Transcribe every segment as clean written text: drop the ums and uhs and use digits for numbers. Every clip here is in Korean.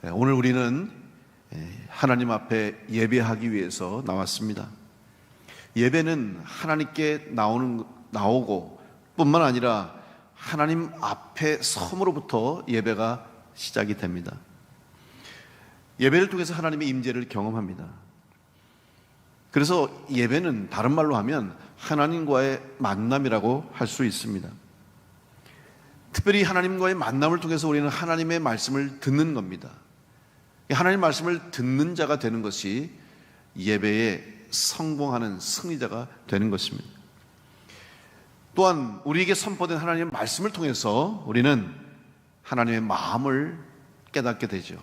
오늘 우리는 하나님 앞에 예배하기 위해서 나왔습니다. 예배는 하나님께 나오고 뿐만 아니라 하나님 앞에 섬으로부터 예배가 시작이 됩니다. 예배를 통해서 하나님의 임재를 경험합니다. 그래서 예배는 다른 말로 하면 하나님과의 만남이라고 할 수 있습니다. 특별히 하나님과의 만남을 통해서 우리는 하나님의 말씀을 듣는 겁니다. 하나님의 말씀을 듣는 자가 되는 것이 예배에 성공하는 승리자가 되는 것입니다. 또한 우리에게 선포된 하나님의 말씀을 통해서 우리는 하나님의 마음을 깨닫게 되죠.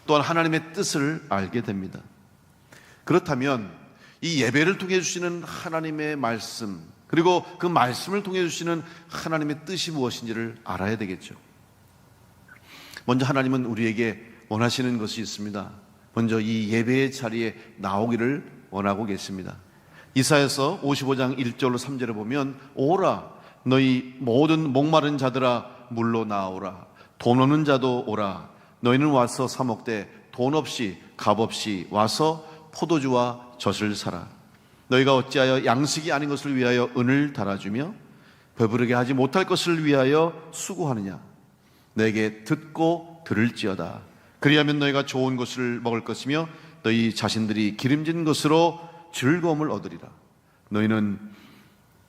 또한 하나님의 뜻을 알게 됩니다. 그렇다면 이 예배를 통해 주시는 하나님의 말씀, 그리고 그 말씀을 통해 주시는 하나님의 뜻이 무엇인지를 알아야 되겠죠. 먼저 하나님은 우리에게 원하시는 것이 있습니다. 먼저 이 예배의 자리에 나오기를 원하고 계십니다. 이사야서 55장 1절로 3절에 보면 오라 너희 모든 목마른 자들아 물로 나오라 돈 없는 자도 오라 너희는 와서 사 먹되 돈 없이 값 없이 와서 포도주와 젖을 사라 너희가 어찌하여 양식이 아닌 것을 위하여 은을 달아주며 배부르게 하지 못할 것을 위하여 수고하느냐 내게 듣고 들을지어다 그리하면 너희가 좋은 것을 먹을 것이며 너희 자신들이 기름진 것으로 즐거움을 얻으리라 너희는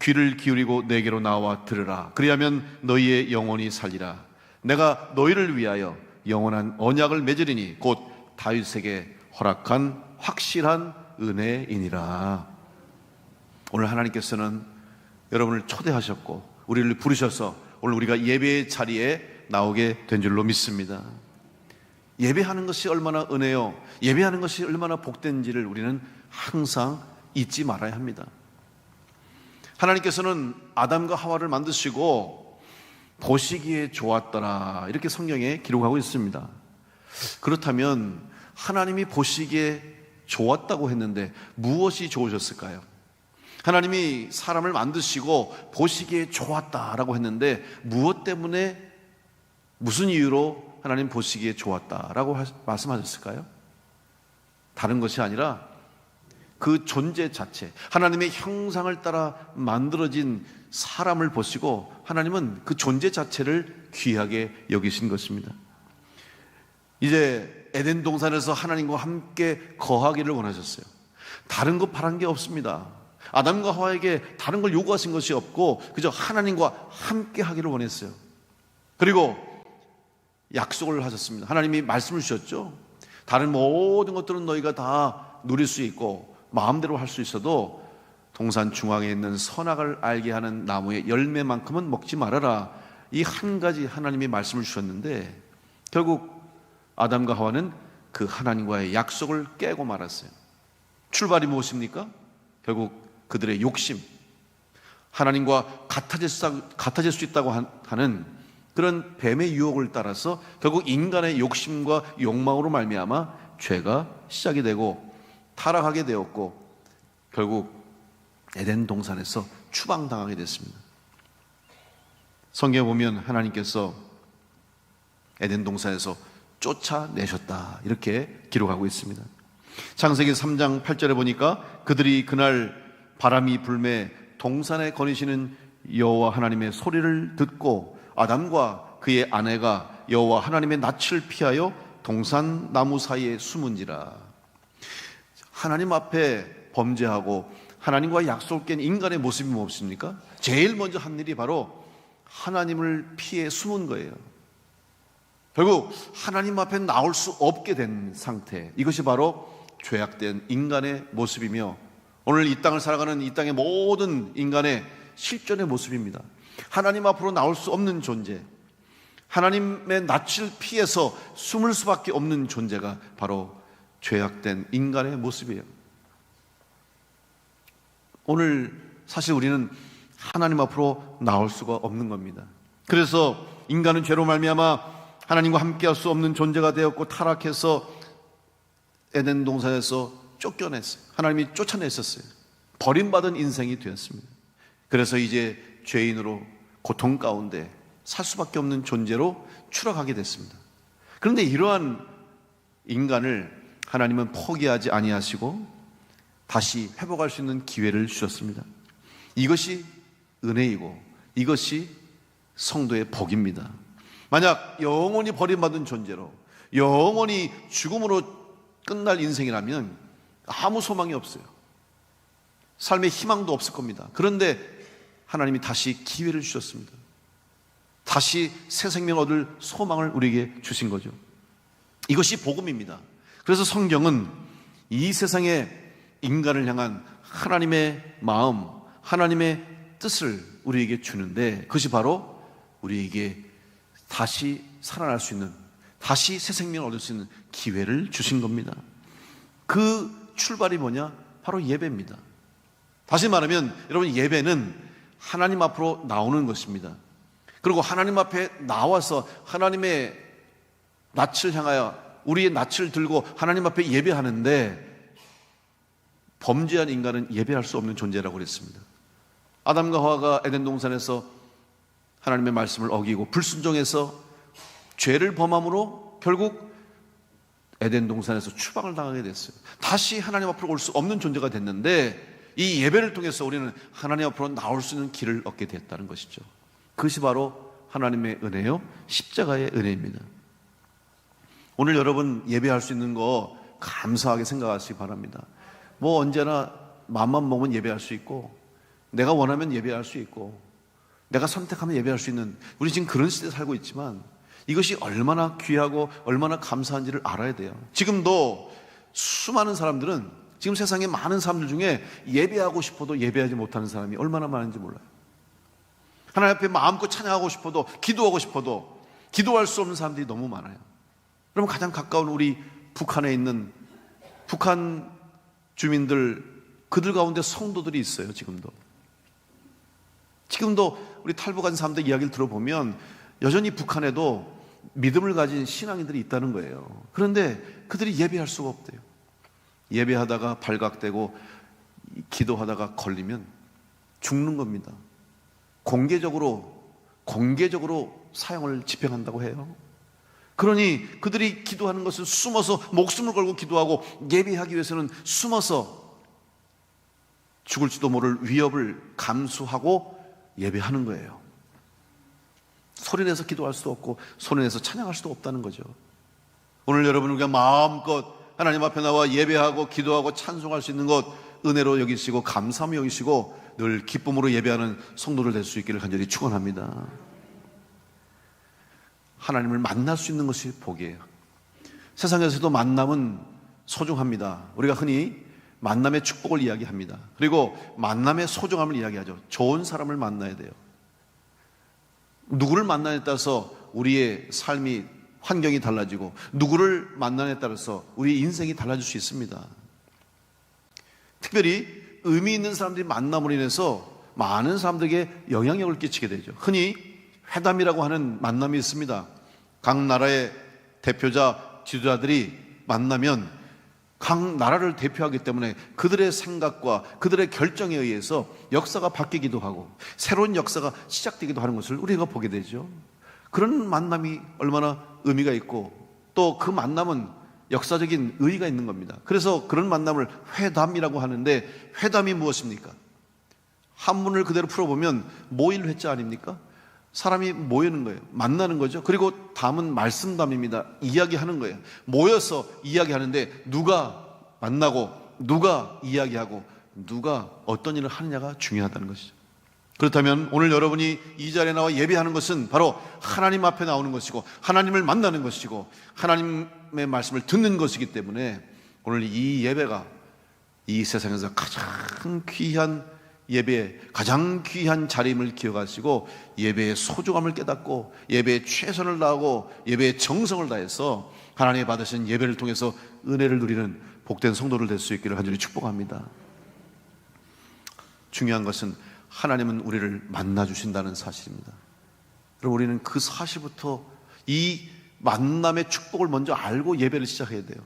귀를 기울이고 내게로 나와 들으라 그리하면 너희의 영혼이 살리라 내가 너희를 위하여 영원한 언약을 맺으리니 곧 다윗에게 허락한 확실한 은혜이니라. 오늘 하나님께서는 여러분을 초대하셨고 우리를 부르셔서 오늘 우리가 예배의 자리에 나오게 된 줄로 믿습니다. 예배하는 것이 얼마나 은혜요, 예배하는 것이 얼마나 복된지를 우리는 항상 잊지 말아야 합니다. 하나님께서는 아담과 하와를 만드시고 보시기에 좋았더라 이렇게 성경에 기록하고 있습니다. 그렇다면 하나님이 보시기에 좋았다고 했는데 무엇이 좋으셨을까요? 하나님이 사람을 만드시고 보시기에 좋았다라고 했는데 무엇 때문에, 무슨 이유로 하나님 보시기에 좋았다라고 말씀하셨을까요? 다른 것이 아니라 그 존재 자체, 하나님의 형상을 따라 만들어진 사람을 보시고 하나님은 그 존재 자체를 귀하게 여기신 것입니다. 이제 에덴 동산에서 하나님과 함께 거하기를 원하셨어요. 다른 거 바란 게 없습니다. 아담과 하와에게 다른 걸 요구하신 것이 없고 그저 하나님과 함께 하기를 원했어요. 그리고 약속을 하셨습니다. 하나님이 말씀을 주셨죠. 다른 모든 것들은 너희가 다 누릴 수 있고 마음대로 할 수 있어도 동산 중앙에 있는 선악을 알게 하는 나무의 열매만큼은 먹지 말아라. 이 한 가지 하나님이 말씀을 주셨는데 결국 아담과 하와는 그 하나님과의 약속을 깨고 말았어요. 출발이 무엇입니까? 결국 그들의 욕심, 하나님과 같아질 수 있다고 하는 그런 뱀의 유혹을 따라서 결국 인간의 욕심과 욕망으로 말미암아 죄가 시작이 되고 타락하게 되었고 결국 에덴 동산에서 추방당하게 됐습니다. 성경에 보면 하나님께서 에덴 동산에서 쫓아내셨다 이렇게 기록하고 있습니다. 창세기 3장 8절에 보니까 그들이 그날 바람이 불매 동산에 거니시는 여호와 하나님의 소리를 듣고 아담과 그의 아내가 여호와 하나님의 낯을 피하여 동산 나무 사이에 숨은지라. 하나님 앞에 범죄하고 하나님과 약속을 깬 인간의 모습이 무엇입니까? 제일 먼저 한 일이 바로 하나님을 피해 숨은 거예요. 결국 하나님 앞에 나올 수 없게 된 상태, 이것이 바로 죄악된 인간의 모습이며 오늘 이 땅을 살아가는 이 땅의 모든 인간의 실존의 모습입니다. 하나님 앞으로 나올 수 없는 존재, 하나님의 낯을 피해서 숨을 수밖에 없는 존재가 바로 죄악된 인간의 모습이에요. 오늘 사실 우리는 하나님 앞으로 나올 수가 없는 겁니다. 그래서 인간은 죄로 말미암아 하나님과 함께할 수 없는 존재가 되었고 타락해서 에덴 동산에서 쫓겨냈어요. 하나님이 쫓아냈었어요. 버림받은 인생이 되었습니다. 그래서 이제 죄인으로 고통 가운데 살 수밖에 없는 존재로 추락하게 됐습니다. 그런데 이러한 인간을 하나님은 포기하지 아니하시고 다시 회복할 수 있는 기회를 주셨습니다. 이것이 은혜이고 이것이 성도의 복입니다. 만약 영원히 버림받은 존재로 영원히 죽음으로 끝날 인생이라면 아무 소망이 없어요. 삶의 희망도 없을 겁니다. 그런데 하나님이 다시 기회를 주셨습니다. 다시 새 생명 얻을 소망을 우리에게 주신 거죠. 이것이 복음입니다. 그래서 성경은 이 세상의 인간을 향한 하나님의 마음, 하나님의 뜻을 우리에게 주는데 그것이 바로 우리에게 다시 살아날 수 있는, 다시 새 생명을 얻을 수 있는 기회를 주신 겁니다. 그 출발이 뭐냐? 바로 예배입니다. 다시 말하면 여러분, 예배는 하나님 앞으로 나오는 것입니다. 그리고 하나님 앞에 나와서 하나님의 낯을 향하여 우리의 낯을 들고 하나님 앞에 예배하는데 범죄한 인간은 예배할 수 없는 존재라고 그랬습니다. 아담과 하와가 에덴 동산에서 하나님의 말씀을 어기고 불순종해서 죄를 범함으로 결국 에덴 동산에서 추방을 당하게 됐어요. 다시 하나님 앞으로 올 수 없는 존재가 됐는데 이 예배를 통해서 우리는 하나님 앞으로 나올 수 있는 길을 얻게 됐다는 것이죠. 그것이 바로 하나님의 은혜요, 십자가의 은혜입니다. 오늘 여러분 예배할 수 있는 거 감사하게 생각하시기 바랍니다. 뭐 언제나 마음만 먹으면 예배할 수 있고 내가 원하면 예배할 수 있고 내가 선택하면 예배할 수 있는, 우리 지금 그런 시대에 살고 있지만 이것이 얼마나 귀하고 얼마나 감사한지를 알아야 돼요. 지금도 수많은 사람들은, 지금 세상에 많은 사람들 중에 예배하고 싶어도 예배하지 못하는 사람이 얼마나 많은지 몰라요. 하나님 앞에 마음껏 찬양하고 싶어도, 기도하고 싶어도 기도할 수 없는 사람들이 너무 많아요. 그러면 가장 가까운 우리 북한에 있는 북한 주민들, 그들 가운데 성도들이 있어요. 지금도 우리 탈북한 사람들 이야기를 들어보면 여전히 북한에도 믿음을 가진 신앙인들이 있다는 거예요. 그런데 그들이 예배할 수가 없대요. 예배하다가 발각되고 기도하다가 걸리면 죽는 겁니다. 공개적으로 사형을 집행한다고 해요. 그러니 그들이 기도하는 것을 숨어서 목숨을 걸고 기도하고 예배하기 위해서는 숨어서 죽을지도 모를 위협을 감수하고 예배하는 거예요. 소리내서 기도할 수도 없고 소리내서 찬양할 수도 없다는 거죠. 오늘 여러분, 우리가 마음껏 하나님 앞에 나와 예배하고 기도하고 찬송할 수 있는 것 은혜로 여기시고 감사함이 여기시고 늘 기쁨으로 예배하는 성도들 될 수 있기를 간절히 축원합니다. 하나님을 만날 수 있는 것이 복이에요. 세상에서도 만남은 소중합니다. 우리가 흔히 만남의 축복을 이야기합니다. 그리고 만남의 소중함을 이야기하죠. 좋은 사람을 만나야 돼요. 누구를 만나냐에 따라서 우리의 삶이, 환경이 달라지고 누구를 만나냐에 따라서 우리의 인생이 달라질 수 있습니다. 특별히 의미 있는 사람들이 만남으로 인해서 많은 사람들에게 영향력을 끼치게 되죠. 흔히 회담이라고 하는 만남이 있습니다. 각 나라의 대표자, 지도자들이 만나면 각 나라를 대표하기 때문에 그들의 생각과 그들의 결정에 의해서 역사가 바뀌기도 하고 새로운 역사가 시작되기도 하는 것을 우리가 보게 되죠. 그런 만남이 얼마나 의미가 있고 또 그 만남은 역사적인 의의가 있는 겁니다. 그래서 그런 만남을 회담이라고 하는데, 회담이 무엇입니까? 한문을 그대로 풀어보면 모일 회자 아닙니까? 사람이 모이는 거예요. 만나는 거죠. 그리고 담은 말씀담입니다. 이야기하는 거예요. 모여서 이야기하는데 누가 만나고 누가 이야기하고 누가 어떤 일을 하느냐가 중요하다는 것이죠. 그렇다면 오늘 여러분이 이 자리에 나와 예배하는 것은 바로 하나님 앞에 나오는 것이고 하나님을 만나는 것이고 하나님의 말씀을 듣는 것이기 때문에 오늘 이 예배가 이 세상에서 가장 귀한 예배의 가장 귀한 자리임을 기억하시고 예배의 소중함을 깨닫고 예배에 최선을 다하고 예배의 정성을 다해서 하나님이 받으신 예배를 통해서 은혜를 누리는 복된 성도를 될 수 있기를 간절히 축복합니다. 중요한 것은 하나님은 우리를 만나주신다는 사실입니다. 그럼 우리는 그 사실부터 이 만남의 축복을 먼저 알고 예배를 시작해야 돼요.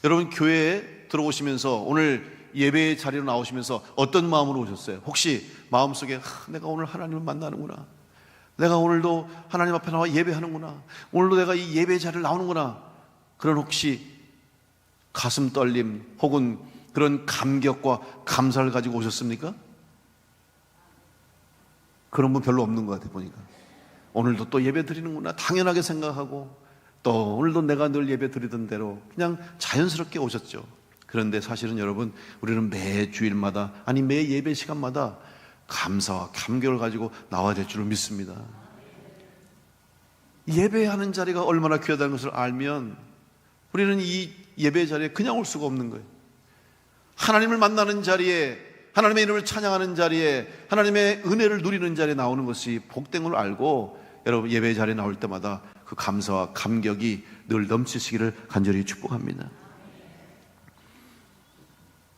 여러분, 교회에 들어오시면서 오늘 예배의 자리로 나오시면서 어떤 마음으로 오셨어요? 혹시 마음속에 내가 오늘 하나님을 만나는구나, 내가 오늘도 하나님 앞에 나와 예배하는구나, 오늘도 내가 이 예배의 자리를 나오는구나, 그런 혹시 가슴 떨림 혹은 그런 감격과 감사를 가지고 오셨습니까? 그런 분 별로 없는 것 같아요. 보니까 오늘도 또 예배 드리는구나 당연하게 생각하고, 또 오늘도 내가 늘 예배 드리던 대로 그냥 자연스럽게 오셨죠. 그런데 사실은 여러분, 우리는 매 주일마다, 아니 매 예배 시간마다 감사와 감격을 가지고 나와야 될 줄을 믿습니다. 예배하는 자리가 얼마나 귀하다는 것을 알면 우리는 이 예배 자리에 그냥 올 수가 없는 거예요. 하나님을 만나는 자리에, 하나님의 이름을 찬양하는 자리에, 하나님의 은혜를 누리는 자리에 나오는 것이 복된 걸 알고, 여러분 예배 자리에 나올 때마다 그 감사와 감격이 늘 넘치시기를 간절히 축복합니다.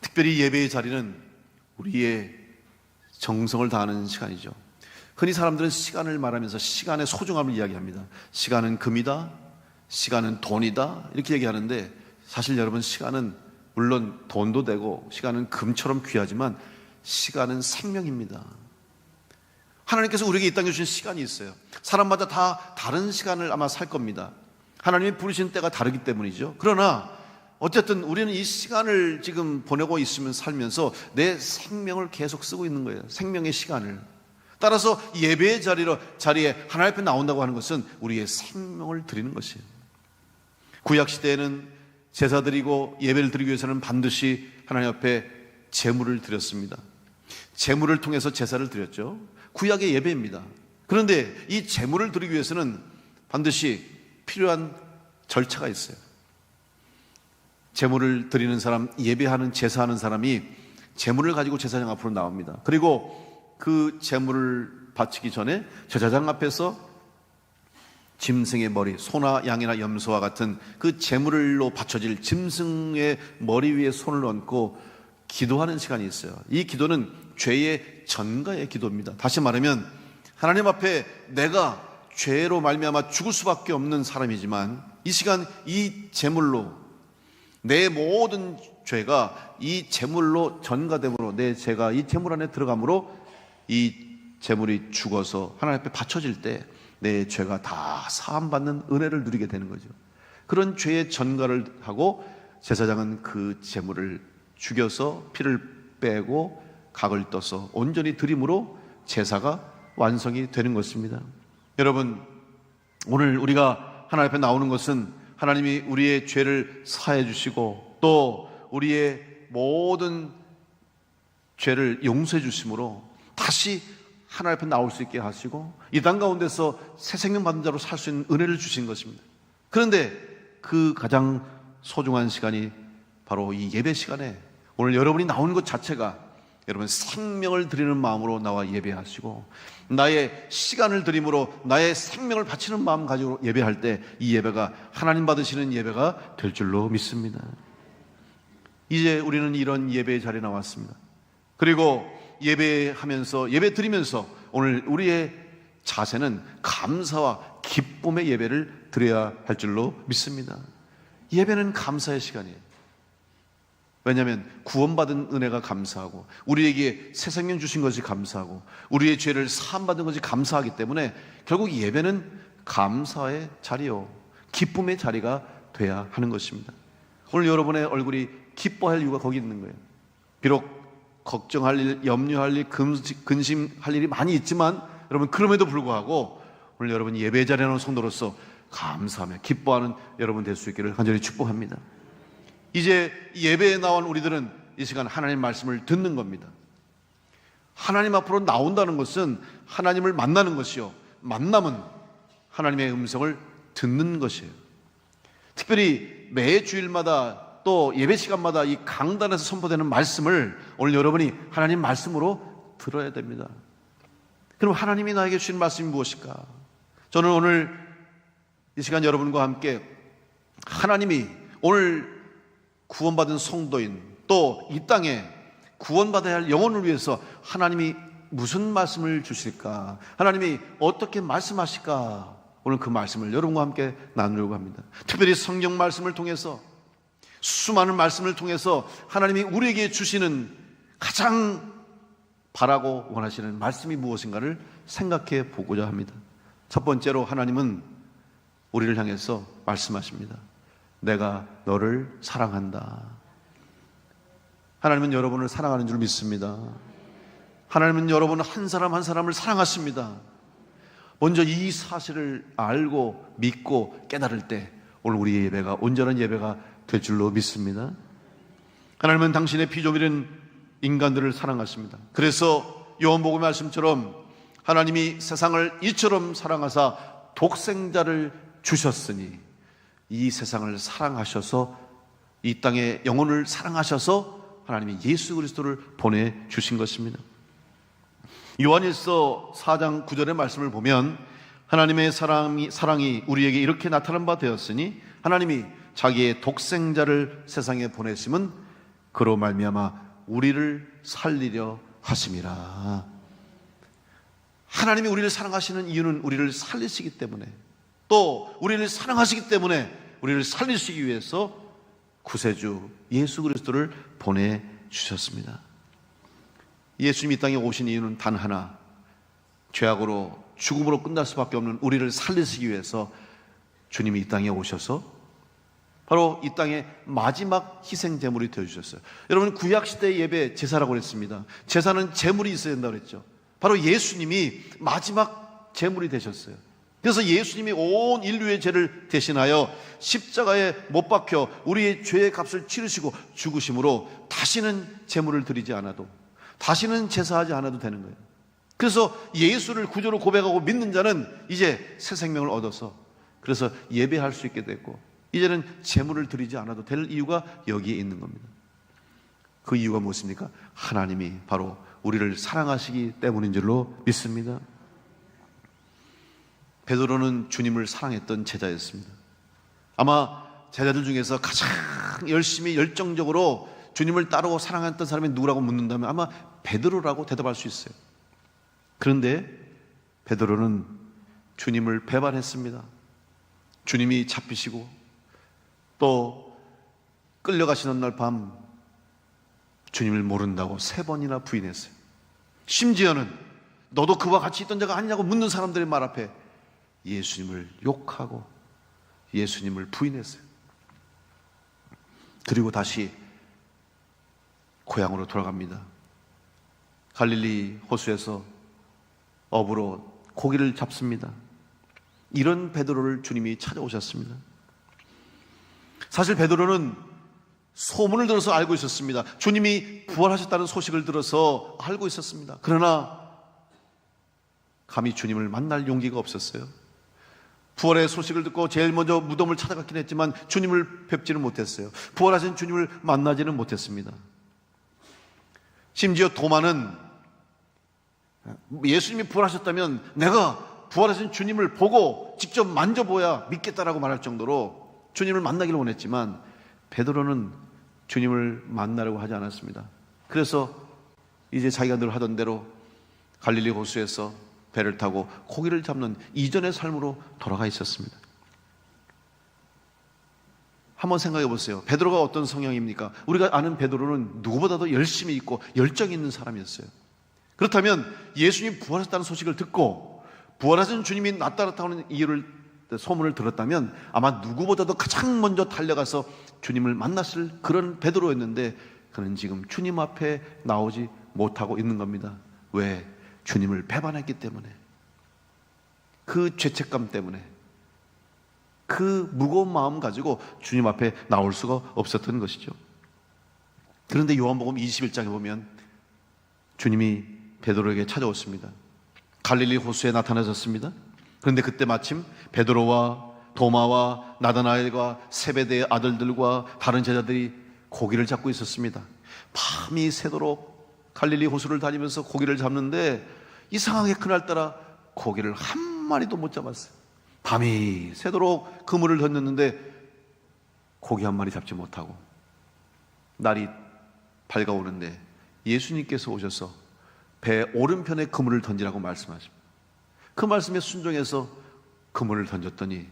특별히 예배의 자리는 우리의 정성을 다하는 시간이죠. 흔히 사람들은 시간을 말하면서 시간의 소중함을 이야기합니다. 시간은 금이다, 시간은 돈이다, 이렇게 얘기하는데, 사실 여러분, 시간은 물론 돈도 되고 시간은 금처럼 귀하지만 시간은 생명입니다. 하나님께서 우리에게 이 땅에 주신 시간이 있어요. 사람마다 다 다른 시간을 아마 살 겁니다. 하나님이 부르신 때가 다르기 때문이죠. 그러나 어쨌든 우리는 이 시간을 지금 보내고 있으면, 살면서 내 생명을 계속 쓰고 있는 거예요. 생명의 시간을. 따라서 예배의 자리에 하나님 앞에 나온다고 하는 것은 우리의 생명을 드리는 것이에요. 구약시대에는 제사 드리고 예배를 드리기 위해서는 반드시 하나님 앞에 제물을 드렸습니다. 제물을 통해서 제사를 드렸죠. 구약의 예배입니다. 그런데 이 제물을 드리기 위해서는 반드시 필요한 절차가 있어요. 제물을 드리는 사람, 예배하는, 제사하는 사람이 제물을 가지고 제사장 앞으로 나옵니다. 그리고 그 제물을 바치기 전에 제사장 앞에서 짐승의 머리, 소나 양이나 염소와 같은 그 제물로 바쳐질 짐승의 머리 위에 손을 얹고 기도하는 시간이 있어요. 이 기도는 죄의 전가의 기도입니다. 다시 말하면 하나님 앞에 내가 죄로 말미암아 죽을 수밖에 없는 사람이지만, 이 시간 이 제물로 내 모든 죄가 이 제물로 전가됨으로, 내 죄가 이 제물 안에 들어감으로 이 제물이 죽어서 하나님 앞에 바쳐질 때 내 죄가 다 사함받는 은혜를 누리게 되는 거죠. 그런 죄의 전가를 하고 제사장은 그 제물을 죽여서 피를 빼고 각을 떠서 온전히 드림으로 제사가 완성이 되는 것입니다. 여러분, 오늘 우리가 하나님 앞에 나오는 것은 하나님이 우리의 죄를 사해 주시고 또 우리의 모든 죄를 용서해 주심으로 다시 하나님 앞에 나올 수 있게 하시고 이 땅 가운데서 새 생명 받은 자로 살 수 있는 은혜를 주신 것입니다. 그런데 그 가장 소중한 시간이 바로 이 예배 시간에, 오늘 여러분이 나오는 것 자체가 여러분 생명을 드리는 마음으로 나와 예배하시고 나의 시간을 드림으로 나의 생명을 바치는 마음 가지고 예배할 때 이 예배가 하나님 받으시는 예배가 될 줄로 믿습니다. 이제 우리는 이런 예배의 자리에 나왔습니다. 그리고 예배하면서, 예배 드리면서 오늘 우리의 자세는 감사와 기쁨의 예배를 드려야 할 줄로 믿습니다. 예배는 감사의 시간이에요. 왜냐하면 구원받은 은혜가 감사하고 우리에게 새 생명 주신 것이 감사하고 우리의 죄를 사함받은 것이 감사하기 때문에 결국 예배는 감사의 자리요, 기쁨의 자리가 돼야 하는 것입니다. 오늘 여러분의 얼굴이 기뻐할 이유가 거기 있는 거예요. 비록 걱정할 일, 염려할 일, 근심할 일이 많이 있지만 여러분, 그럼에도 불구하고 오늘 여러분 예배 자리에 나온 성도로서 감사하며 기뻐하는 여러분 될 수 있기를 간절히 축복합니다. 이제 예배에 나온 우리들은 이 시간 하나님 말씀을 듣는 겁니다. 하나님 앞으로 나온다는 것은 하나님을 만나는 것이요, 만남은 하나님의 음성을 듣는 것이에요. 특별히 매 주일마다 또 예배 시간마다 이 강단에서 선포되는 말씀을 오늘 여러분이 하나님 말씀으로 들어야 됩니다. 그럼 하나님이 나에게 주신 말씀이 무엇일까? 저는 오늘 이 시간 여러분과 함께 하나님이 오늘 구원받은 성도인 또 이 땅에 구원받아야 할 영혼을 위해서 하나님이 무슨 말씀을 주실까? 하나님이 어떻게 말씀하실까? 오늘 그 말씀을 여러분과 함께 나누려고 합니다. 특별히 성경 말씀을 통해서, 수많은 말씀을 통해서 하나님이 우리에게 주시는 가장 바라고 원하시는 말씀이 무엇인가를 생각해 보고자 합니다. 첫 번째로 하나님은 우리를 향해서 말씀하십니다. 내가 너를 사랑한다. 하나님은 여러분을 사랑하는 줄 믿습니다. 하나님은 여러분 한 사람 한 사람을 사랑하십니다. 먼저 이 사실을 알고 믿고 깨달을 때 오늘 우리의 예배가 온전한 예배가 될 줄로 믿습니다. 하나님은 당신의 피조물인 인간들을 사랑하십니다. 그래서 요한복음의 말씀처럼 하나님이 세상을 이처럼 사랑하사 독생자를 주셨으니 이 세상을 사랑하셔서 이 땅의 영혼을 사랑하셔서 하나님이 예수 그리스도를 보내주신 것입니다. 요한일서 4장 9절의 말씀을 보면 하나님의 사랑이 우리에게 이렇게 나타난 바 되었으니 하나님이 자기의 독생자를 세상에 보내심은 그로 말미암아 우리를 살리려 하심이라. 하나님이 우리를 사랑하시는 이유는 우리를 살리시기 때문에, 또 우리를 사랑하시기 때문에 우리를 살리시기 위해서 구세주 예수 그리스도를 보내주셨습니다. 예수님이 이 땅에 오신 이유는 단 하나, 죄악으로 죽음으로 끝날 수밖에 없는 우리를 살리시기 위해서 주님이 이 땅에 오셔서 바로 이 땅의 마지막 희생 제물이 되어주셨어요. 여러분, 구약시대의 예배 제사라고 그랬습니다. 제사는 제물이 있어야 된다고 그랬죠. 바로 예수님이 마지막 제물이 되셨어요. 그래서 예수님이 온 인류의 죄를 대신하여 십자가에 못 박혀 우리의 죄의 값을 치르시고 죽으심으로 다시는 제물을 드리지 않아도, 다시는 제사하지 않아도 되는 거예요. 그래서 예수를 구주로 고백하고 믿는 자는 이제 새 생명을 얻어서 그래서 예배할 수 있게 됐고, 이제는 제물을 드리지 않아도 될 이유가 여기에 있는 겁니다. 그 이유가 무엇입니까? 하나님이 바로 우리를 사랑하시기 때문인 줄로 믿습니다. 베드로는 주님을 사랑했던 제자였습니다. 아마 제자들 중에서 가장 열심히 열정적으로 주님을 따르고 사랑했던 사람이 누구라고 묻는다면 아마 베드로라고 대답할 수 있어요. 그런데 베드로는 주님을 배반했습니다. 주님이 잡히시고 또 끌려가시는 날 밤 주님을 모른다고 3번이나 부인했어요. 심지어는 너도 그와 같이 있던 자가 아니냐고 묻는 사람들의 말 앞에 예수님을 욕하고 예수님을 부인했어요. 그리고 다시 고향으로 돌아갑니다. 갈릴리 호수에서 어부로 고기를 잡습니다. 이런 베드로를 주님이 찾아오셨습니다. 사실 베드로는 소문을 들어서 알고 있었습니다. 주님이 부활하셨다는 소식을 들어서 알고 있었습니다. 그러나 감히 주님을 만날 용기가 없었어요. 부활의 소식을 듣고 제일 먼저 무덤을 찾아갔긴 했지만 주님을 뵙지는 못했어요. 부활하신 주님을 만나지는 못했습니다. 심지어 도마는 예수님이 부활하셨다면 내가 부활하신 주님을 보고 직접 만져보야 믿겠다라고 말할 정도로 주님을 만나기를 원했지만 베드로는 주님을 만나려고 하지 않았습니다. 그래서 이제 자기가 늘 하던 대로 갈릴리 호수에서 배를 타고 고기를 잡는 이전의 삶으로 돌아가 있었습니다. 한번 생각해 보세요. 베드로가 어떤 성향입니까? 우리가 아는 베드로는 누구보다도 열심히 있고 열정 있는 사람이었어요. 그렇다면 예수님이 부활했다는 소식을 듣고 부활하신 주님이 나타났다는 소문을 들었다면 아마 누구보다도 가장 먼저 달려가서 주님을 만났을 그런 베드로였는데 그는 지금 주님 앞에 나오지 못하고 있는 겁니다. 왜? 주님을 배반했기 때문에, 그 죄책감 때문에, 그 무거운 마음 가지고 주님 앞에 나올 수가 없었던 것이죠. 그런데 요한복음 21장에 보면 주님이 베드로에게 찾아왔습니다. 갈릴리 호수에 나타나셨습니다. 그런데 그때 마침 베드로와 도마와 나다나엘과 세베대의 아들들과 다른 제자들이 고기를 잡고 있었습니다. 밤이 새도록 갈릴리 호수를 다니면서 고기를 잡는데 이상하게 그날따라 고기를 한 마리도 못 잡았어요. 밤이 새도록 그물을 던졌는데 고기 한 마리 잡지 못하고 날이 밝아오는데 예수님께서 오셔서 배 오른편에 그물을 던지라고 말씀하십니다. 그 말씀에 순종해서 그물을 던졌더니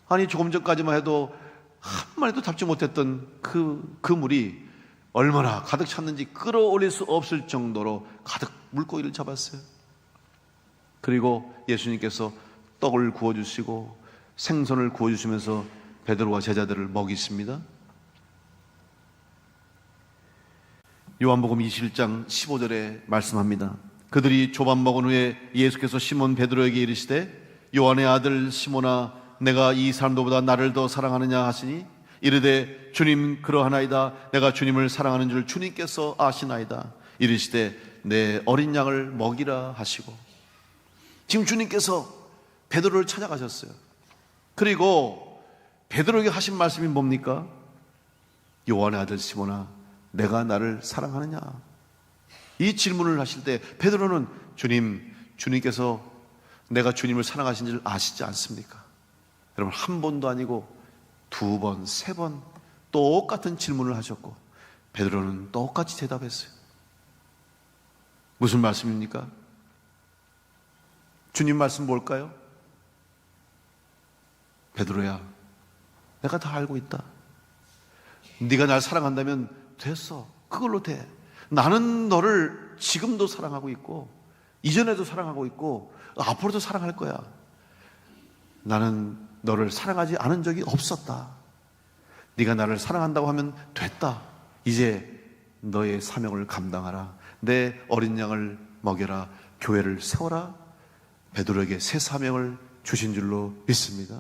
아니 조금 전까지만 해도 한 마리도 잡지 못했던 그 그물이 얼마나 가득 찼는지 끌어올릴 수 없을 정도로 가득 물고기를 잡았어요. 그리고 예수님께서 떡을 구워주시고 생선을 구워주시면서 베드로와 제자들을 먹이십니다. 요한복음 21장 15절에 말씀합니다. 그들이 조밥 먹은 후에 예수께서 시몬 베드로에게 이르시되 요한의 아들 시몬아 내가 이 사람들보다 나를 더 사랑하느냐 하시니 이르되 주님 그러하나이다. 내가 주님을 사랑하는 줄 주님께서 아시나이다. 이르시되 내 어린 양을 먹이라 하시고, 지금 주님께서 베드로를 찾아가셨어요. 그리고 베드로에게 하신 말씀이 뭡니까? 요한의 아들 시몬아 내가 나를 사랑하느냐? 이 질문을 하실 때 베드로는 주님께서 내가 주님을 사랑하신 줄 아시지 않습니까? 여러분, 한 번도 아니고 두 번, 세 번 똑같은 질문을 하셨고 베드로는 똑같이 대답했어요. 무슨 말씀입니까? 주님 말씀 뭘까요? 베드로야, 내가 다 알고 있다. 네가 날 사랑한다면 됐어. 그걸로 돼. 나는 너를 지금도 사랑하고 있고 이전에도 사랑하고 있고 앞으로도 사랑할 거야. 나는 너를 사랑하지 않은 적이 없었다. 네가 나를 사랑한다고 하면 됐다. 이제 너의 사명을 감당하라. 내 어린 양을 먹여라. 교회를 세워라. 베드로에게 새 사명을 주신 줄로 믿습니다.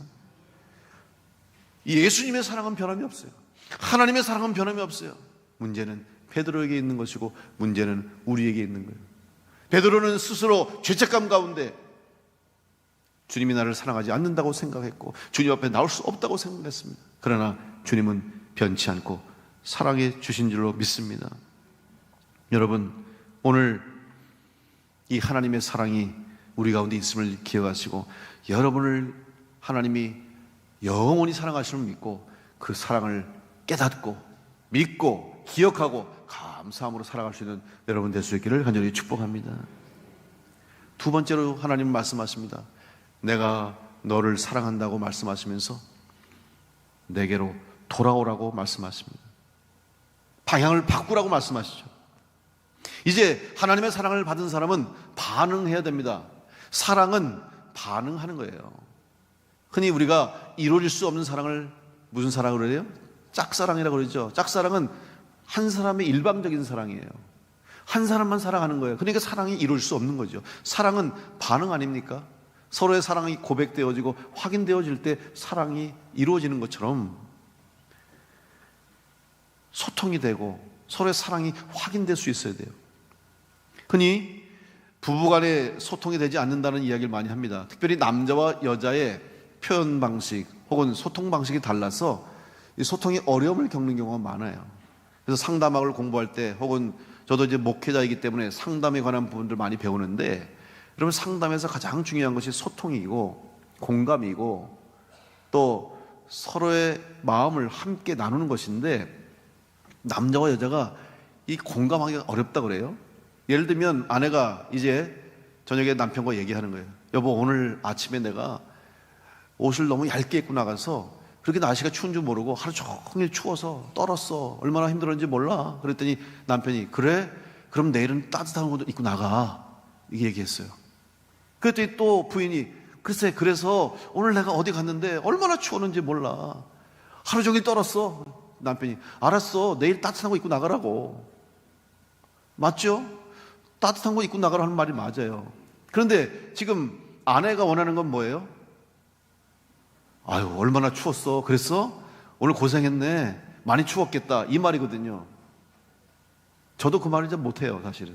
예수님의 사랑은 변함이 없어요. 하나님의 사랑은 변함이 없어요. 문제는 베드로에게 있는 것이고 문제는 우리에게 있는 거예요. 베드로는 스스로 죄책감 가운데 주님이 나를 사랑하지 않는다고 생각했고 주님 앞에 나올 수 없다고 생각했습니다. 그러나 주님은 변치 않고 사랑해 주신 줄로 믿습니다. 여러분, 오늘 이 하나님의 사랑이 우리 가운데 있음을 기억하시고 여러분을 하나님이 영원히 사랑하시는 믿고 그 사랑을 깨닫고 믿고 기억하고 감사함으로 살아갈 수 있는 여러분 될 수 있기를 간절히 축복합니다. 두 번째로 하나님 말씀하십니다. 내가 너를 사랑한다고 말씀하시면서 내게로 돌아오라고 말씀하십니다. 방향을 바꾸라고 말씀하시죠. 이제 하나님의 사랑을 받은 사람은 반응해야 됩니다. 사랑은 반응하는 거예요. 흔히 우리가 이루어질 수 없는 사랑을 무슨 사랑으로 해요? 짝사랑이라고 그러죠. 짝사랑은 한 사람의 일방적인 사랑이에요. 한 사람만 사랑하는 거예요. 그러니까 사랑이 이룰 수 없는 거죠. 사랑은 반응 아닙니까? 서로의 사랑이 고백되어지고 확인되어질 때 사랑이 이루어지는 것처럼 소통이 되고 서로의 사랑이 확인될 수 있어야 돼요. 흔히 부부간에 소통이 되지 않는다는 이야기를 많이 합니다. 특별히 남자와 여자의 표현 방식 혹은 소통 방식이 달라서 이 소통이 어려움을 겪는 경우가 많아요. 그래서 상담학을 공부할 때 혹은 저도 이제 목회자이기 때문에 상담에 관한 부분들 많이 배우는데, 여러분, 상담에서 가장 중요한 것이 소통이고 공감이고 또 서로의 마음을 함께 나누는 것인데, 남자와 여자가 이 공감하기가 어렵다 그래요. 예를 들면 아내가 이제 저녁에 남편과 얘기하는 거예요. 여보, 오늘 아침에 내가 옷을 너무 얇게 입고 나가서 그렇게 날씨가 추운 줄 모르고 하루 종일 추워서 떨었어. 얼마나 힘들었는지 몰라. 그랬더니 남편이 그래? 그럼 내일은 따뜻한 옷 입고 나가. 이렇게 얘기했어요. 그랬더니 또 부인이 글쎄 그래서 오늘 내가 어디 갔는데 얼마나 추웠는지 몰라. 하루 종일 떨었어. 남편이 알았어. 내일 따뜻한 거 입고 나가라고. 맞죠? 따뜻한 거 입고 나가라는 말이 맞아요. 그런데 지금 아내가 원하는 건 뭐예요? 아유, 얼마나 추웠어. 그랬어? 오늘 고생했네. 많이 추웠겠다. 이 말이거든요. 저도 그 말을 잘 못해요, 사실은.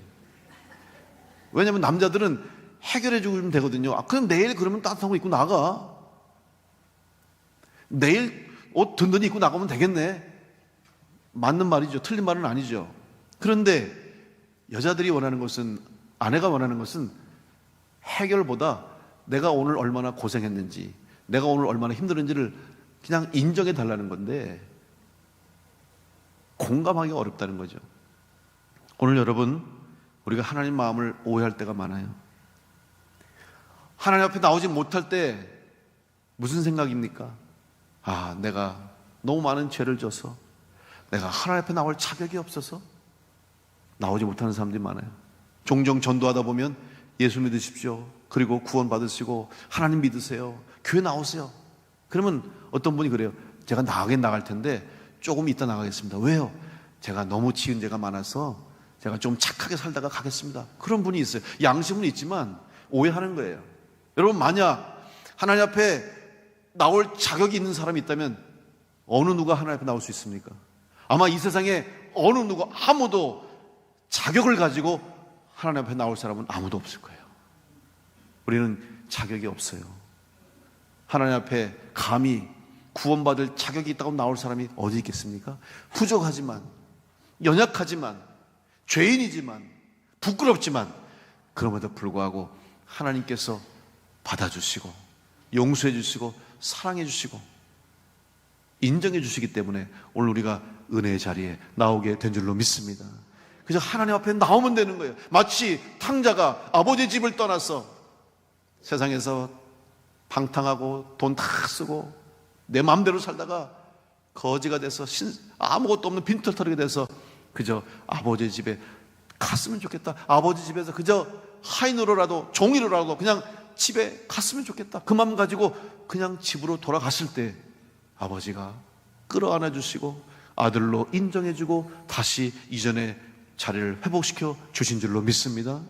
왜냐하면 남자들은 해결해 주면 되거든요. 아, 그럼 내일 그러면 따뜻한 거 입고 나가. 내일 옷 든든히 입고 나가면 되겠네. 맞는 말이죠. 틀린 말은 아니죠. 그런데 여자들이 원하는 것은, 아내가 원하는 것은 해결보다 내가 오늘 얼마나 고생했는지, 내가 오늘 얼마나 힘들었는지를 그냥 인정해 달라는 건데 공감하기가 어렵다는 거죠. 오늘 여러분, 우리가 하나님 마음을 오해할 때가 많아요. 하나님 앞에 나오지 못할 때 무슨 생각입니까? 아, 내가 너무 많은 죄를 져서 내가 하나님 앞에 나올 자격이 없어서 나오지 못하는 사람들이 많아요. 종종 전도하다 보면 예수 믿으십시오. 그리고 구원 받으시고 하나님 믿으세요. 교회 나오세요. 그러면 어떤 분이 그래요. 제가 나가긴 나갈 텐데 조금 이따 나가겠습니다. 왜요? 제가 너무 지은 죄가 많아서 제가 좀 착하게 살다가 가겠습니다. 그런 분이 있어요. 양심은 있지만 오해하는 거예요. 여러분, 만약 하나님 앞에 나올 자격이 있는 사람이 있다면 어느 누가 하나님 앞에 나올 수 있습니까? 아마 이 세상에 어느 누가 아무도 자격을 가지고 하나님 앞에 나올 사람은 아무도 없을 거예요. 우리는 자격이 없어요. 하나님 앞에 감히 구원받을 자격이 있다고 나올 사람이 어디 있겠습니까? 부족하지만, 연약하지만, 죄인이지만, 부끄럽지만, 그럼에도 불구하고 하나님께서 받아주시고 용서해 주시고 사랑해 주시고 인정해 주시기 때문에 오늘 우리가 은혜의 자리에 나오게 된 줄로 믿습니다. 그저 하나님 앞에 나오면 되는 거예요. 마치 탕자가 아버지 집을 떠나서 세상에서 방탕하고 돈 다 쓰고 내 마음대로 살다가 거지가 돼서 아무것도 없는 빈털터리가 돼서 그저 아버지 집에 갔으면 좋겠다. 아버지 집에서 그저 하인으로라도 종이로라도 그냥 집에 갔으면 좋겠다. 그 마음 가지고 그냥 집으로 돌아갔을 때 아버지가 끌어안아 주시고 아들로 인정해 주고 다시 이전의 자리를 회복시켜 주신 줄로 믿습니다.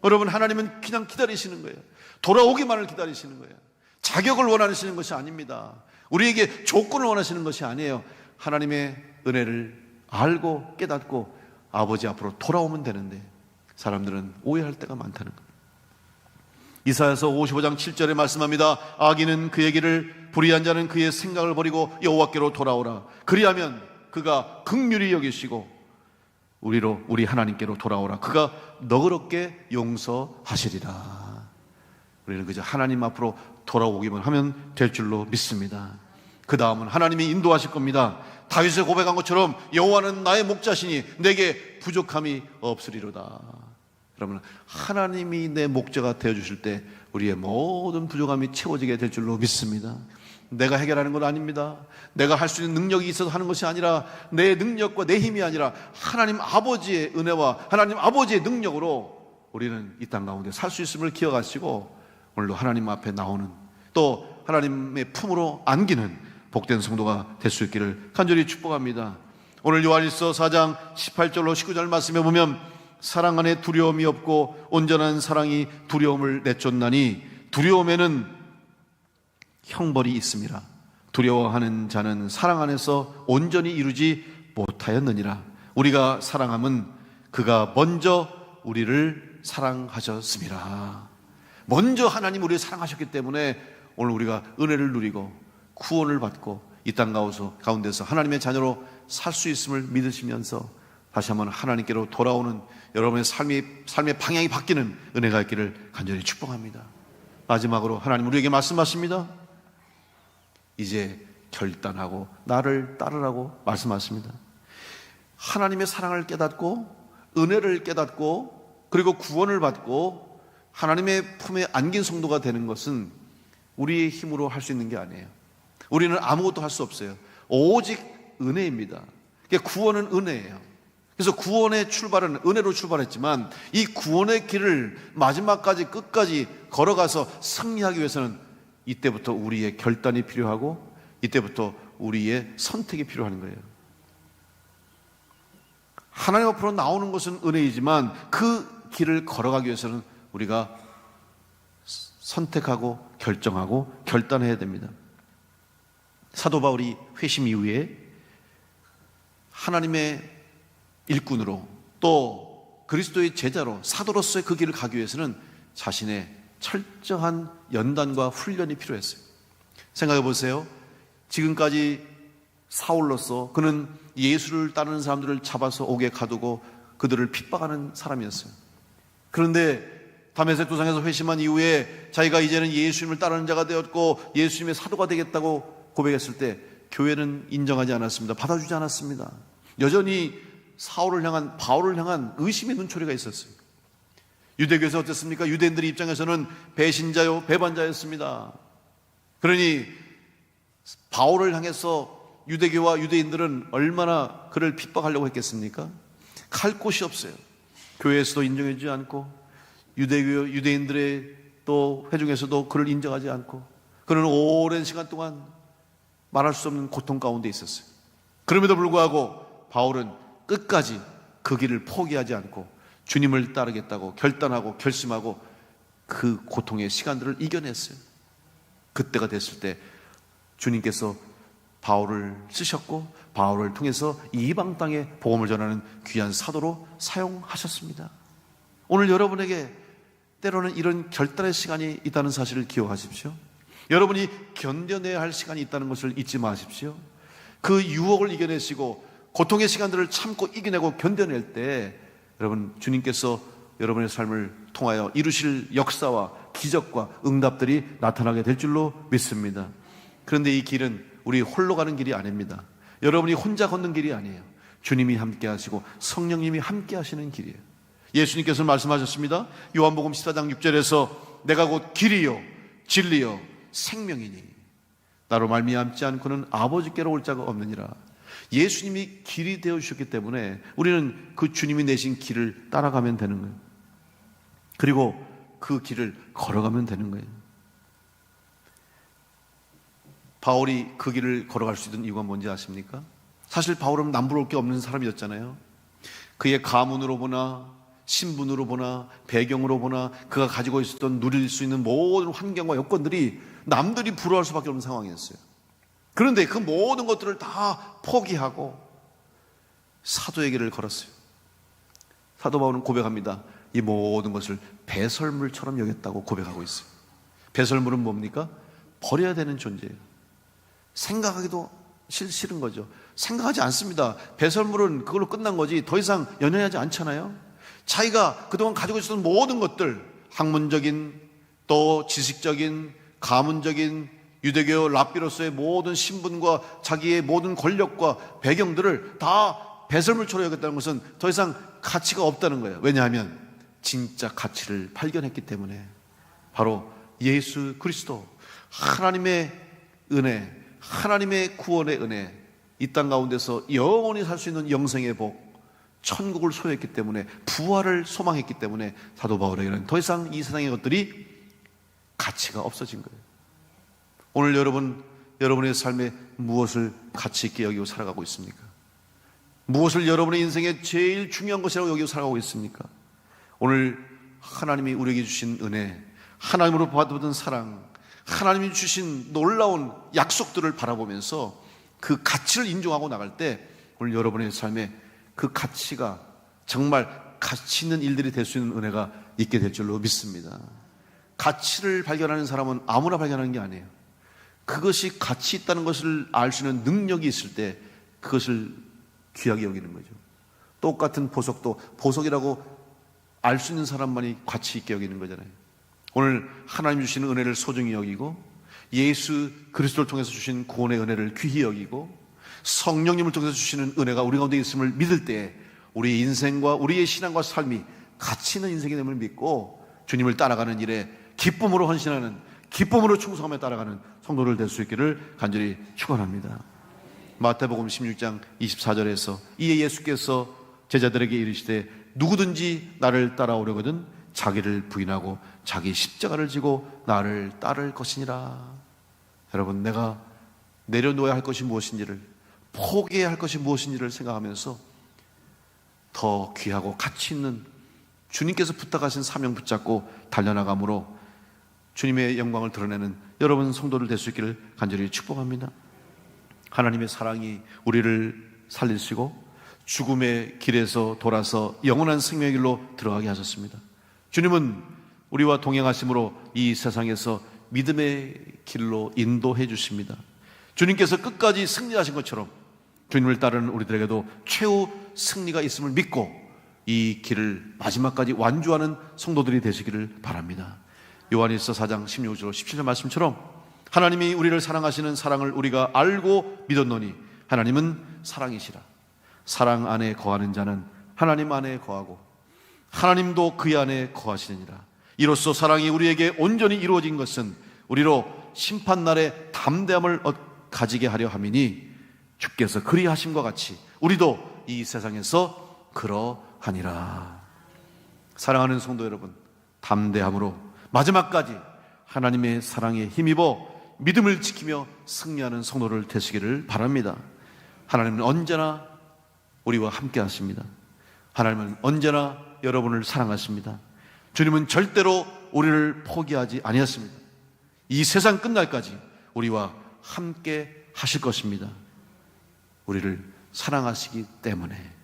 여러분, 하나님은 그냥 기다리시는 거예요. 돌아오기만을 기다리시는 거예요. 자격을 원하시는 것이 아닙니다. 우리에게 조건을 원하시는 것이 아니에요. 하나님의 은혜를 알고 깨닫고 아버지 앞으로 돌아오면 되는데 사람들은 오해할 때가 많다는 겁니다. 이사야서 55장 7절에 말씀합니다. 악인은 그의 길을, 불의한 자는 그의 생각을 버리고 여호와께로 돌아오라. 그리하면 그가 긍휼히 여기시고 우리 하나님께로 돌아오라. 그가 너그럽게 용서하시리라. 우리는 그저 하나님 앞으로 돌아오기만 하면 될 줄로 믿습니다. 그 다음은 하나님이 인도하실 겁니다. 다윗이 고백한 것처럼 여호와는 나의 목자시니 내게 부족함이 없으리로다. 그러면 하나님이 내 목자가 되어주실 때 우리의 모든 부족함이 채워지게 될 줄로 믿습니다. 내가 해결하는 건 아닙니다. 내가 할 수 있는 능력이 있어서 하는 것이 아니라 내 능력과 내 힘이 아니라 하나님 아버지의 은혜와 하나님 아버지의 능력으로 우리는 이 땅 가운데 살 수 있음을 기억하시고 오늘도 하나님 앞에 나오는 또 하나님의 품으로 안기는 복된 성도가 될 수 있기를 간절히 축복합니다. 오늘 요한일서 4장 18절로 19절 말씀에 보면 사랑 안에 두려움이 없고 온전한 사랑이 두려움을 내쫓나니 두려움에는 형벌이 있음이라. 두려워하는 자는 사랑 안에서 온전히 이루지 못하였느니라. 우리가 사랑함은 그가 먼저 우리를 사랑하셨음이라. 먼저 하나님 우리를 사랑하셨기 때문에 오늘 우리가 은혜를 누리고 구원을 받고 이 땅 가운데서 하나님의 자녀로 살 수 있음을 믿으시면서 다시 한번 하나님께로 돌아오는 여러분의 삶의 방향이 바뀌는 은혜가 있기를 간절히 축복합니다. 마지막으로 하나님 우리에게 말씀하십니다. 이제 결단하고 나를 따르라고 말씀하십니다. 하나님의 사랑을 깨닫고 은혜를 깨닫고 그리고 구원을 받고 하나님의 품에 안긴 성도가 되는 것은 우리의 힘으로 할 수 있는 게 아니에요. 우리는 아무것도 할 수 없어요. 오직 은혜입니다. 구원은 은혜예요. 그래서 구원의 출발은 은혜로 출발했지만 이 구원의 길을 마지막까지 끝까지 걸어가서 승리하기 위해서는 이때부터 우리의 결단이 필요하고 이때부터 우리의 선택이 필요한 거예요. 하나님 앞으로 나오는 것은 은혜이지만 그 길을 걸어가기 위해서는 우리가 선택하고 결정하고 결단해야 됩니다. 사도 바울이 회심 이후에 하나님의 일꾼으로 또 그리스도의 제자로 사도로서의 그 길을 가기 위해서는 자신의 철저한 연단과 훈련이 필요했어요. 생각해 보세요. 지금까지 사울로서 그는 예수를 따르는 사람들을 잡아서 옥에 가두고 그들을 핍박하는 사람이었어요. 그런데 다메섹 도상에서 회심한 이후에 자기가 이제는 예수님을 따르는 자가 되었고 예수님의 사도가 되겠다고 고백했을 때 교회는 인정하지 않았습니다. 받아주지 않았습니다. 여전히 바울을 향한 의심의 눈초리가 있었어요. 유대교에서 어땠습니까? 유대인들의 입장에서는 배신자요 배반자였습니다. 그러니 바울을 향해서 유대교와 유대인들은 얼마나 그를 핍박하려고 했겠습니까? 갈 곳이 없어요. 교회에서도 인정해주지 않고 유대교 유대인들의 또 회중에서도 그를 인정하지 않고 그는 오랜 시간 동안 말할 수 없는 고통 가운데 있었어요. 그럼에도 불구하고 바울은 끝까지 그 길을 포기하지 않고 주님을 따르겠다고 결단하고 결심하고 그 고통의 시간들을 이겨냈어요. 그때가 됐을 때 주님께서 바울을 쓰셨고 바울을 통해서 이방 땅에 복음을 전하는 귀한 사도로 사용하셨습니다. 오늘 여러분에게 때로는 이런 결단의 시간이 있다는 사실을 기억하십시오. 여러분이 견뎌내야 할 시간이 있다는 것을 잊지 마십시오. 그 유혹을 이겨내시고 고통의 시간들을 참고 이겨내고 견뎌낼 때 여러분 주님께서 여러분의 삶을 통하여 이루실 역사와 기적과 응답들이 나타나게 될 줄로 믿습니다. 그런데 이 길은 우리 홀로 가는 길이 아닙니다. 여러분이 혼자 걷는 길이 아니에요. 주님이 함께 하시고 성령님이 함께 하시는 길이에요. 예수님께서 말씀하셨습니다. 요한복음 14장 6절에서 내가 곧 길이요 진리요 생명이니 나로 말미암지 않고는 아버지께로 올 자가 없느니라. 예수님이 길이 되어 주셨기 때문에 우리는 그 주님이 내신 길을 따라가면 되는 거예요. 그리고 그 길을 걸어가면 되는 거예요. 바울이 그 길을 걸어갈 수 있는 이유가 뭔지 아십니까? 사실 바울은 남부러울 게 없는 사람이었잖아요. 그의 가문으로 보나 신분으로 보나 배경으로 보나 그가 가지고 있었던 누릴 수 있는 모든 환경과 여건들이 남들이 부러워할 수밖에 없는 상황이었어요. 그런데 그 모든 것들을 다 포기하고 사도의 길을 걸었어요. 사도 바울은 고백합니다. 이 모든 것을 배설물처럼 여겼다고 고백하고 있어요. 배설물은 뭡니까? 버려야 되는 존재예요. 생각하기도 싫은 거죠. 생각하지 않습니다. 배설물은 그걸로 끝난 거지 더 이상 연연하지 않잖아요. 자기가 그동안 가지고 있었던 모든 것들, 학문적인 또 지식적인 가문적인 유대교 랍비로서의 모든 신분과 자기의 모든 권력과 배경들을 다 배설물처럼 여겼다는 것은 더 이상 가치가 없다는 거예요. 왜냐하면 진짜 가치를 발견했기 때문에 바로 예수 그리스도 하나님의 은혜, 하나님의 구원의 은혜, 이 땅 가운데서 영원히 살 수 있는 영생의 복, 천국을 소유했기 때문에 부활을 소망했기 때문에 사도 바울에게는 더 이상 이 세상의 것들이 가치가 없어진 거예요. 오늘 여러분의 삶에 무엇을 가치 있게 여기고 살아가고 있습니까? 무엇을 여러분의 인생에 제일 중요한 것이라고 여기고 살아가고 있습니까? 오늘 하나님이 우리에게 주신 은혜, 하나님으로 받은 사랑, 하나님이 주신 놀라운 약속들을 바라보면서 그 가치를 인정하고 나갈 때 오늘 여러분의 삶에 그 가치가 정말 가치 있는 일들이 될 수 있는 은혜가 있게 될 줄로 믿습니다. 가치를 발견하는 사람은 아무나 발견하는 게 아니에요. 그것이 가치 있다는 것을 알 수 있는 능력이 있을 때 그것을 귀하게 여기는 거죠. 똑같은 보석도 보석이라고 알 수 있는 사람만이 가치 있게 여기는 거잖아요. 오늘 하나님 주시는 은혜를 소중히 여기고 예수 그리스도를 통해서 주신 구원의 은혜를 귀히 여기고 성령님을 통해서 주시는 은혜가 우리 가운데 있음을 믿을 때 우리의 인생과 우리의 신앙과 삶이 가치 있는 인생이 됨을 믿고 주님을 따라가는 일에 기쁨으로 헌신하는, 기쁨으로 충성하며 따라가는 성도를 될 수 있기를 간절히 축원합니다. 마태복음 16장 24절에서 이에 예수께서 제자들에게 이르시되 누구든지 나를 따라오려거든 자기를 부인하고 자기 십자가를 지고 나를 따를 것이니라. 여러분, 내가 내려놓아야 할 것이 무엇인지를, 포기해야 할 것이 무엇인지를 생각하면서 더 귀하고 가치 있는 주님께서 부탁하신 사명 붙잡고 달려나감으로 주님의 영광을 드러내는 여러분 성도들 될 수 있기를 간절히 축복합니다. 하나님의 사랑이 우리를 살리시고 죽음의 길에서 돌아서 영원한 생명의 길로 들어가게 하셨습니다. 주님은 우리와 동행하심으로 이 세상에서 믿음의 길로 인도해 주십니다. 주님께서 끝까지 승리하신 것처럼 주님을 따르는 우리들에게도 최후 승리가 있음을 믿고 이 길을 마지막까지 완주하는 성도들이 되시기를 바랍니다. 요한일서 4장 16절 17절 말씀처럼 하나님이 우리를 사랑하시는 사랑을 우리가 알고 믿었노니 하나님은 사랑이시라. 사랑 안에 거하는 자는 하나님 안에 거하고 하나님도 그 안에 거하시느니라. 이로써 사랑이 우리에게 온전히 이루어진 것은 우리로 심판날에 담대함을 가지게 하려 함이니 주께서 그리하심과 같이 우리도 이 세상에서 그러하니라. 사랑하는 성도 여러분, 담대함으로 마지막까지 하나님의 사랑에 힘입어 믿음을 지키며 승리하는 성도를 되시기를 바랍니다. 하나님은 언제나 우리와 함께 하십니다. 하나님은 언제나 여러분을 사랑하십니다. 주님은 절대로 우리를 포기하지 아니하십니다. 이 세상 끝날까지 우리와 함께 하실 것입니다. 우리를 사랑하시기 때문에